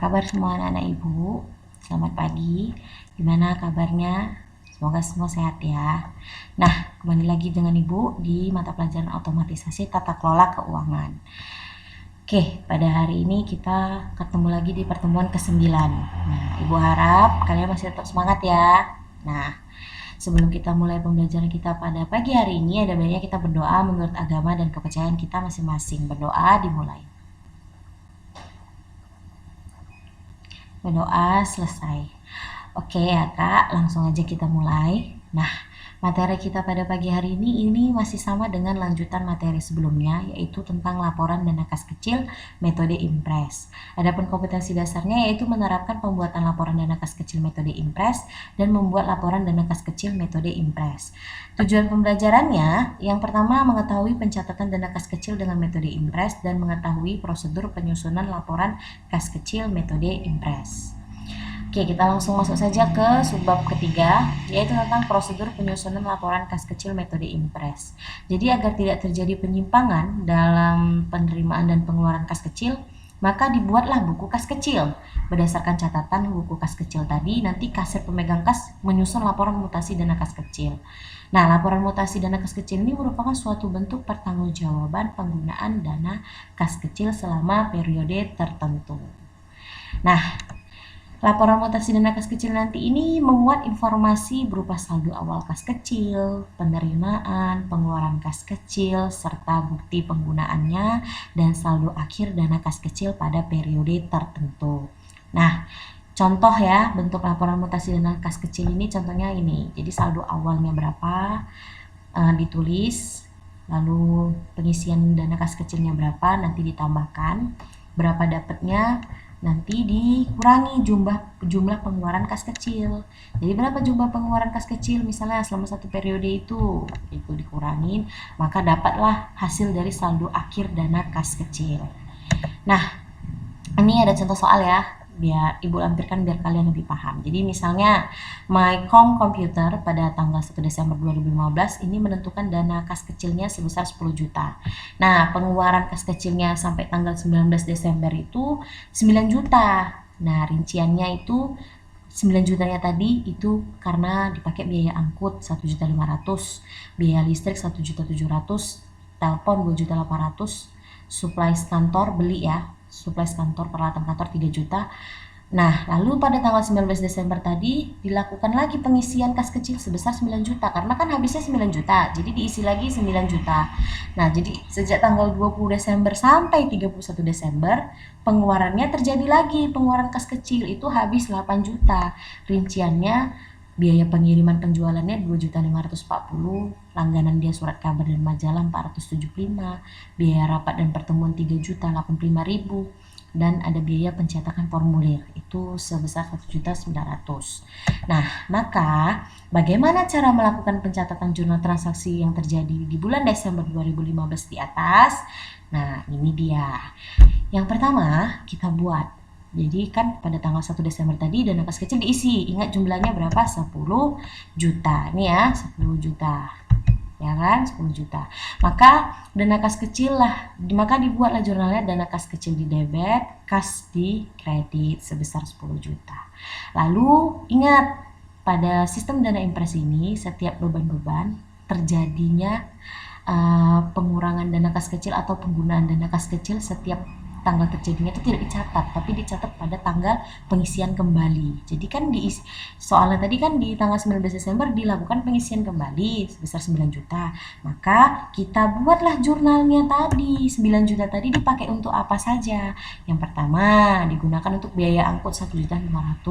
kabar semua anak-anak Ibu? Selamat pagi. Gimana kabarnya? Semoga semua sehat ya. Nah, kembali lagi dengan Ibu di mata pelajaran otomatisasi tata kelola keuangan. Oke, pada hari ini kita ketemu lagi di pertemuan ke-9. Nah, Ibu harap kalian masih tetap semangat ya. Nah, sebelum kita mulai pembelajaran kita pada pagi hari ini, ada baiknya kita berdoa menurut agama dan kepercayaan kita masing-masing. Berdoa dimulai. Berdoa selesai. Oke ya Kak, langsung aja kita mulai. Nah, materi kita pada pagi hari ini masih sama dengan lanjutan materi sebelumnya, yaitu tentang laporan dana kas kecil metode Impres. Adapun kompetensi dasarnya yaitu menerapkan pembuatan laporan dana kas kecil metode Impres dan membuat laporan dana kas kecil metode Impres. Tujuan pembelajarannya, yang pertama mengetahui pencatatan dana kas kecil dengan metode Impres dan mengetahui prosedur penyusunan laporan kas kecil metode Impres. Oke, kita langsung masuk saja ke subbab ketiga, yaitu tentang prosedur penyusunan laporan kas kecil metode Impres. Jadi agar tidak terjadi penyimpangan dalam penerimaan dan pengeluaran kas kecil, maka dibuatlah buku kas kecil. Berdasarkan catatan buku kas kecil tadi, nanti kasir pemegang kas menyusun laporan mutasi dana kas kecil. Nah, laporan mutasi dana kas kecil ini merupakan suatu bentuk pertanggungjawaban penggunaan dana kas kecil selama periode tertentu. Nah, laporan mutasi dana kas kecil nanti ini memuat informasi berupa saldo awal kas kecil, penerimaan, pengeluaran kas kecil, serta bukti penggunaannya, dan saldo akhir dana kas kecil pada periode tertentu. Nah, contoh ya, bentuk laporan mutasi dana kas kecil ini contohnya ini. Jadi saldo awalnya berapa, ditulis, lalu pengisian dana kas kecilnya berapa, nanti ditambahkan, berapa dapatnya, nanti dikurangi jumlah pengeluaran kas kecil. Jadi berapa jumlah pengeluaran kas kecil misalnya selama satu periode itu dikurangin, maka dapatlah hasil dari saldo akhir dana kas kecil. Nah, ini ada contoh soal ya, biar Ibu lampirkan biar kalian lebih paham. Jadi misalnya MyCom Computer pada tanggal 1 Desember 2015 ini menentukan dana kas kecilnya sebesar 10 juta. Nah, pengeluaran kas kecilnya sampai tanggal 19 Desember itu 9 juta. Nah, rinciannya itu 9 jutanya tadi itu karena dipakai biaya angkut 1.500.000, biaya listrik 1.700.000, telepon 2.800.000, supplies kantor beli ya, supplies kantor, peralatan kantor 3 juta. Nah, lalu pada tanggal 19 Desember tadi dilakukan lagi pengisian kas kecil sebesar 9 juta karena kan habisnya 9 juta. Jadi diisi lagi 9 juta. Nah, jadi sejak tanggal 20 Desember sampai 31 Desember pengeluarannya terjadi lagi, pengeluaran kas kecil itu habis 8 juta. Rinciannya biaya pengiriman penjualannya 2.540.000, langganan dia surat kabar dan majalah 475, biaya rapat dan pertemuan 3.085.000, dan ada biaya pencetakan formulir itu sebesar 1.900.000. Nah, maka bagaimana cara melakukan pencatatan jurnal transaksi yang terjadi di bulan Desember 2015 di atas? Nah, ini dia. Yang pertama, kita buat. Jadi kan pada tanggal 1 Desember tadi dana kas kecil diisi. Ingat jumlahnya berapa? 10 juta. Ini ya, 10 juta. Ya kan? 10 juta. Maka dana kas kecil lah, maka dibuatlah jurnalnya dana kas kecil di debit, kas di kredit sebesar 10 juta. Lalu ingat, pada sistem dana impres ini setiap beban-beban terjadinya pengurangan dana kas kecil atau penggunaan dana kas kecil setiap tanggal terjadinya itu tidak dicatat, tapi dicatat pada tanggal pengisian kembali. Jadi kan soalnya tadi kan di tanggal 19 Desember dilakukan pengisian kembali sebesar 9 juta. Maka kita buatlah jurnalnya tadi. 9 juta tadi dipakai untuk apa saja? Yang pertama digunakan untuk biaya angkut 1.500.000.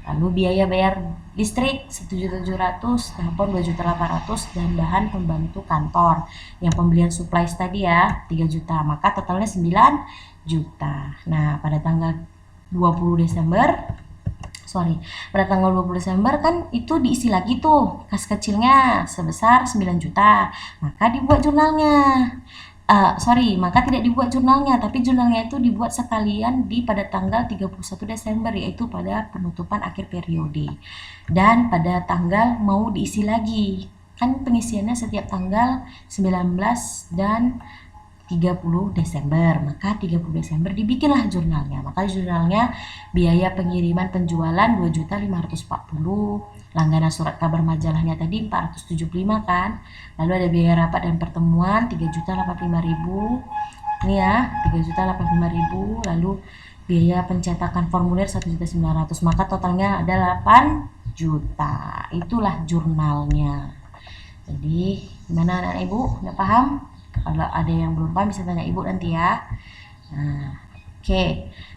Lalu biaya bayar listrik 1.700.000, telepon 2.800.000, dan bahan pembantu kantor. Yang pembelian supplies tadi ya 3 juta, maka totalnya 9 juta. Nah, pada tanggal 20 Desember kan itu diisi lagi tuh kas kecilnya sebesar 9 juta, maka dibuat jurnalnya. Maka tidak dibuat jurnalnya, tapi jurnalnya itu dibuat sekalian pada tanggal 31 Desember, yaitu pada penutupan akhir periode. Dan pada tanggal mau diisi lagi. Kan pengisiannya setiap tanggal 19 dan 30 Desember. Maka 30 Desember dibikinlah jurnalnya. Maka jurnalnya biaya pengiriman penjualan 2.540, langganan surat kabar majalahnya tadi 475 kan. Lalu ada biaya rapat dan pertemuan 3.085.000. Ini ya, 3.085.000. Lalu biaya pencetakan formulir 1.900.000. Maka totalnya ada 8 juta. Itulah jurnalnya. Jadi gimana anak-anak ibu? Udah paham? Kalau ada yang belum paham bisa tanya ibu nanti ya. Nah, oke.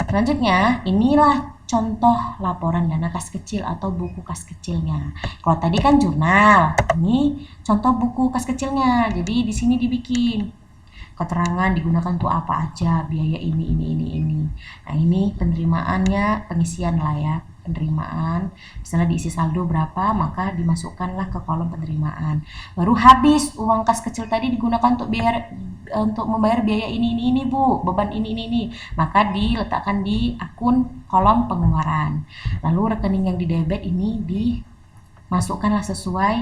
Selanjutnya, inilah contoh laporan dana kas kecil atau buku kas kecilnya. Kalau tadi kan jurnal, ini contoh buku kas kecilnya. Jadi di sini dibikin keterangan digunakan untuk apa aja, biaya ini. Nah, ini penerimaannya, pengisian lah ya. Penerimaan, misalnya diisi saldo berapa, maka dimasukkanlah ke kolom penerimaan. Baru habis uang kas kecil tadi digunakan untuk membayar biaya ini Bu, beban ini, maka diletakkan di akun kolom pengeluaran. Lalu rekening yang di debit ini dimasukkanlah sesuai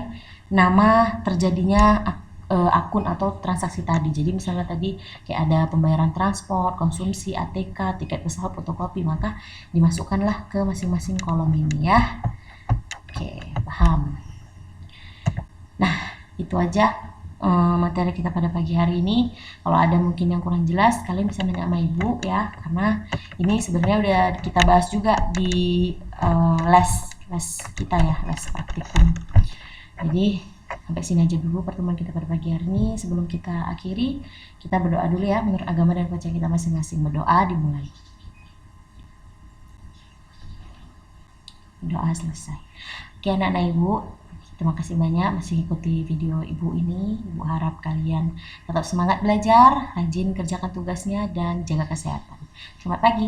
nama terjadinya akun atau transaksi tadi. Jadi misalnya tadi kayak ada pembayaran transport, konsumsi, ATK, tiket pesawat, fotokopi, maka dimasukkanlah ke masing-masing kolom ini ya. Oke, paham. Nah, itu aja materi kita pada pagi hari ini. Kalau ada mungkin yang kurang jelas, kalian bisa nanya sama ibu ya, karena ini sebenarnya udah kita bahas juga di les kita ya, les praktikum. Jadi sampai sini aja dulu pertemuan kita pada pagi hari ini. Sebelum kita akhiri, kita berdoa dulu ya menurut agama dan kepercayaan kita masing-masing. Berdoa dimulai. Doa selesai. Oke anak-anak ibu, terima kasih banyak masih ikuti video ibu ini. Ibu harap kalian tetap semangat belajar, rajin kerjakan tugasnya, dan jaga kesehatan. Selamat pagi.